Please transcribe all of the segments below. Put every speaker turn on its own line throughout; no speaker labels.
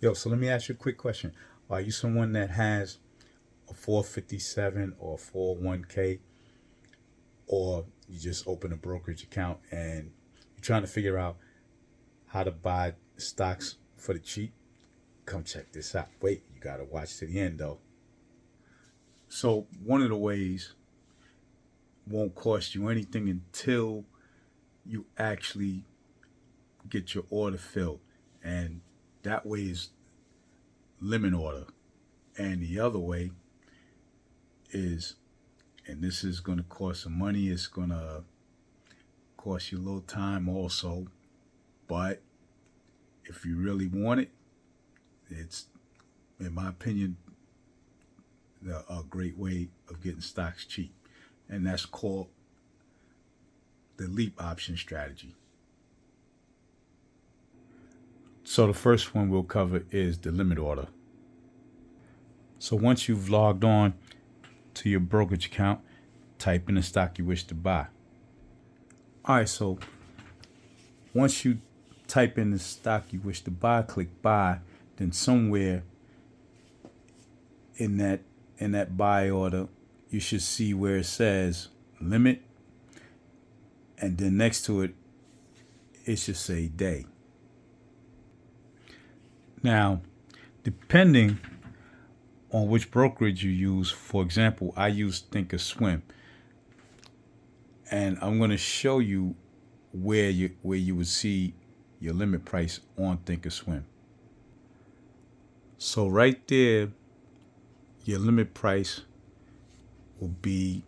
Yo, so let me ask you a quick question. Are you someone that has a 457 or 401k, or you just open a brokerage account and you're trying to figure out how to buy stocks for the cheap? Come check this out. Wait, you got to watch to the end though. So, one of the ways won't cost you anything until you actually get your order filled. And that way is limit order. And the other way is, and this is going to cost some money, it's going to cost you a little time also. But if you really want it, it's, in my opinion, a great way of getting stocks cheap. And that's called the leap option strategy. So the first one we'll cover is the limit order. So once you've logged on to your brokerage account, type in the stock you wish to buy. All right, so once you type in the stock you wish to buy, click buy, then somewhere in that buy order, you should see where it says limit, and then next to it, it should say day. Now, depending on which brokerage you use, for example, I use Thinkorswim, and I'm going to show you where you would see your limit price on Thinkorswim. So right there, your limit price will be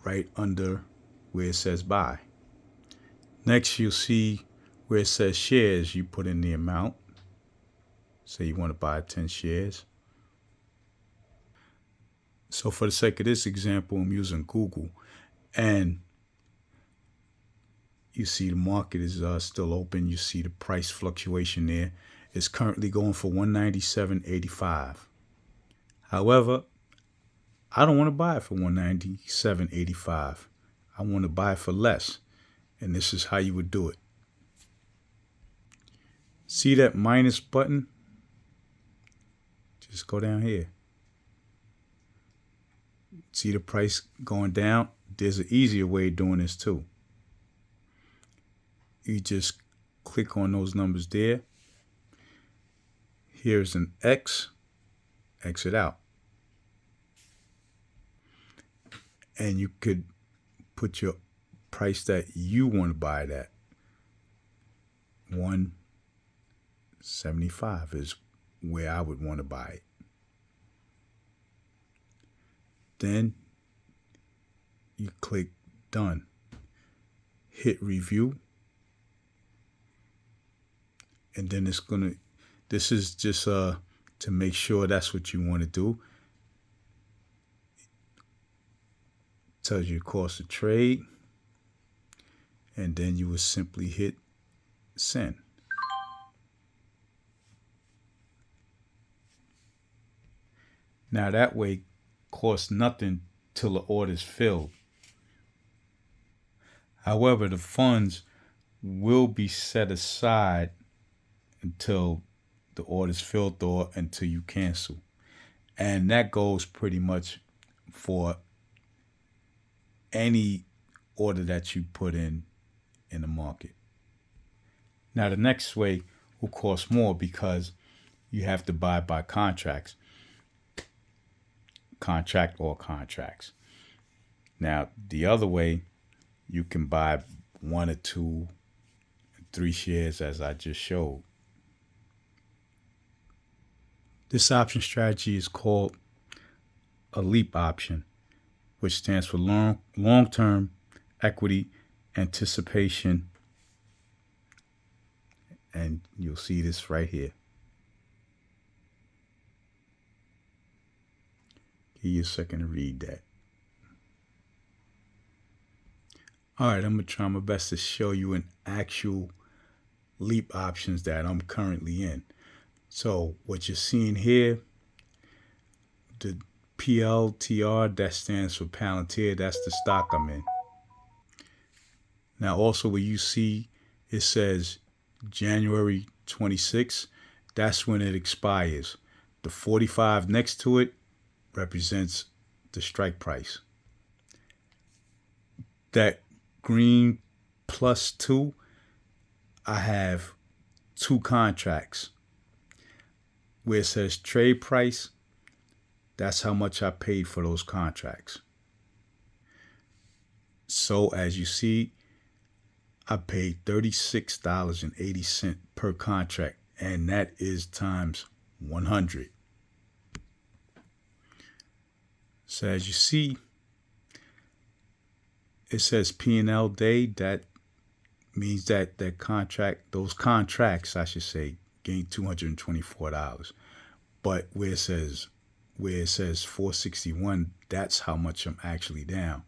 right under where it says buy. Next, you'll see where it says shares. You put in the amount. Say you want to buy 10 shares. So for the sake of this example, I'm using Google, and you see the market is still open. You see the price fluctuation there. It's currently going for 197.85. However, I don't want to buy it for 197.85. I want to buy it for less. And this is how you would do it. See that minus button? Just go down here. See the price going down? There's an easier way of doing this too. You just click on those numbers there. Here's an X, exit out. And you could put your price that you want to buy it at. 175 is where I would want to buy it. Then you click done. Hit review. And then this is just to make sure that's what you want to do. Tells you the cost of trade. And then you will simply hit send. Now that way costs nothing till the order's filled. However, the funds will be set aside until the order's filled or until you cancel. And that goes pretty much for any order that you put in the market. Now the next way will cost more because you have to buy by contracts. Contract or contracts. Now the other way, you can buy 1 or 2, 3 shares as I just showed. This option strategy is called a leap option, which stands for long-term equity anticipation. And you'll see this right here. Give you a second to read that. All right, I'm going to try my best to show you an actual leap options that I'm currently in. So what you're seeing here, the PLTR, that stands for Palantir. That's the stock I'm in. Now also where you see it says January 26th, that's when it expires. The 45 next to it represents the strike price. That green +2, I have 2 contracts. Where it says trade price, that's how much I paid for those contracts. So as you see, I paid $36.80 per contract, and that is times 100. So as you see, it says P&L day. That means that those contracts, I should say, gained $224. But where it says 461, that's how much I'm actually down.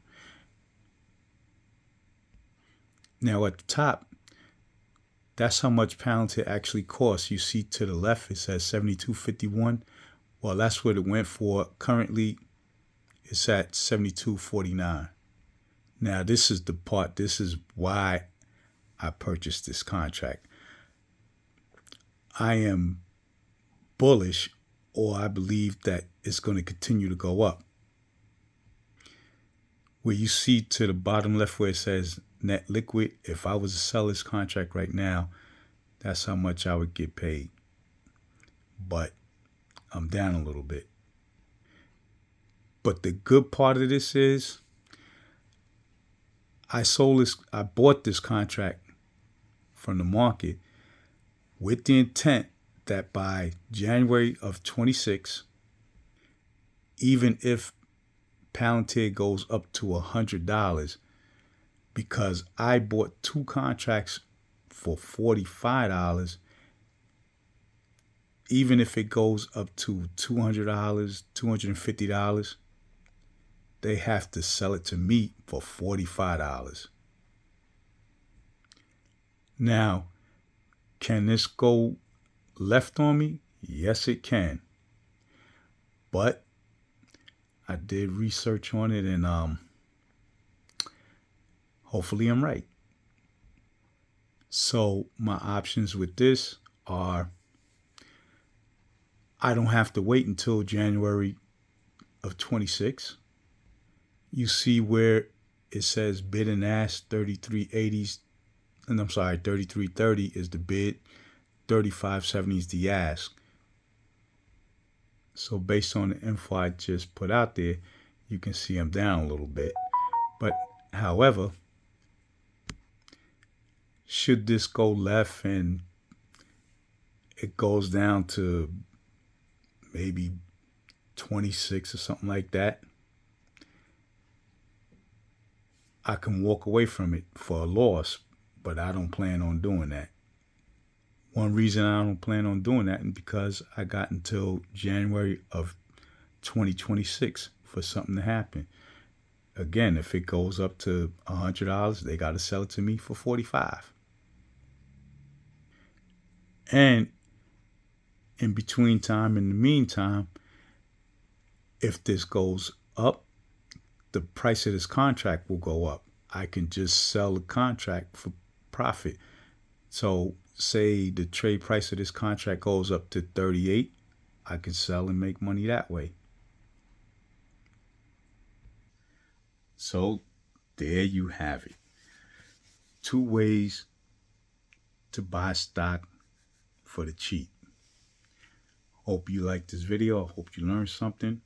Now at the top, that's how much Palantir actually costs. You see to the left, it says $72.51. Well, that's what it went for. Currently, it's at $72.49. Now, this is the part, this is why I purchased this contract. I am bullish, or I believe that it's going to continue to go up. Where you see to the bottom left where it says net liquid, if I was to sell this contract right now, that's how much I would get paid. But I'm down a little bit. But the good part of this is I bought this contract from the market with the intent that by January of 26, even if Palantir goes up to $100, because I bought 2 contracts for $45, even if it goes up to $200, $250, they have to sell it to me for $45. Now, can this go left on me? Yes, it can. But I did research on it, and hopefully I'm right. So my options with this are I don't have to wait until January of 26. You see where it says bid and ask 3380s, and 3330 is the bid, 3570 is the ask. So based on the info I just put out there, you can see I'm down a little bit. But however, should this go left and it goes down to maybe 26 or something like that, I can walk away from it for a loss, but I don't plan on doing that. One reason I don't plan on doing that is because I got until January of 2026 for something to happen. Again, if it goes up to $100, they got to sell it to me for $45. And in between time, in the meantime, if this goes up, the price of this contract will go up. I can just sell the contract for profit. So say the trade price of this contract goes up to 38, I can sell and make money that way. So there you have it. 2 ways to buy stock for the cheap. Hope you liked this video. I hope you learned something.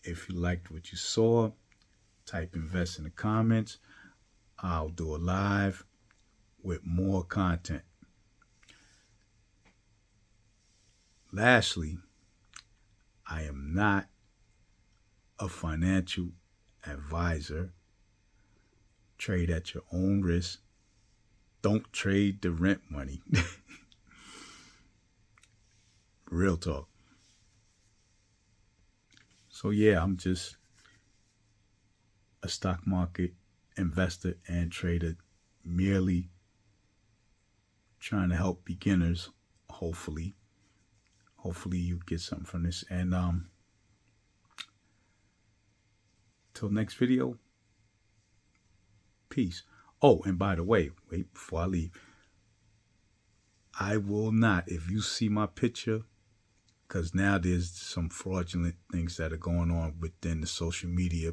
If you liked what you saw, type invest in the comments. I'll do a live with more content. Lastly, I am not a financial advisor. Trade at your own risk. Don't trade the rent money. Real talk. So yeah, I'm just a stock market investor and trader, merely trying to help beginners. Hopefully you get something from this. And till next video, peace. Oh, and by the way, wait, before I leave, I will not. If you see my picture, because now there's some fraudulent things that are going on within the social media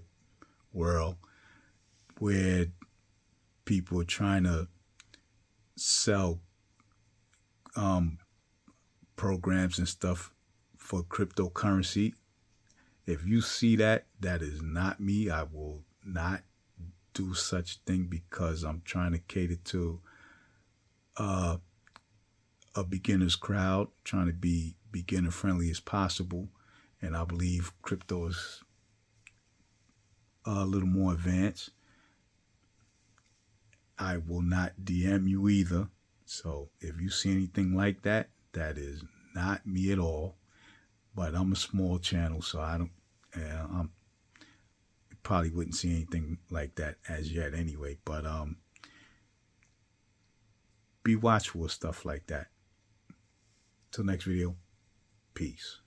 world where people are trying to sell um, programs and stuff for cryptocurrency. If you see that, that is not me. I will not do such thing because I'm trying to cater to uh, a beginner's crowd, trying to be beginner friendly as possible. And I believe crypto is a little more advanced. I will not DM you either. So if you see anything like that, that is not me at all. But I'm a small channel, so I don't. I'm probably wouldn't see anything like that as yet anyway. But be watchful of stuff like that. Till next video, peace.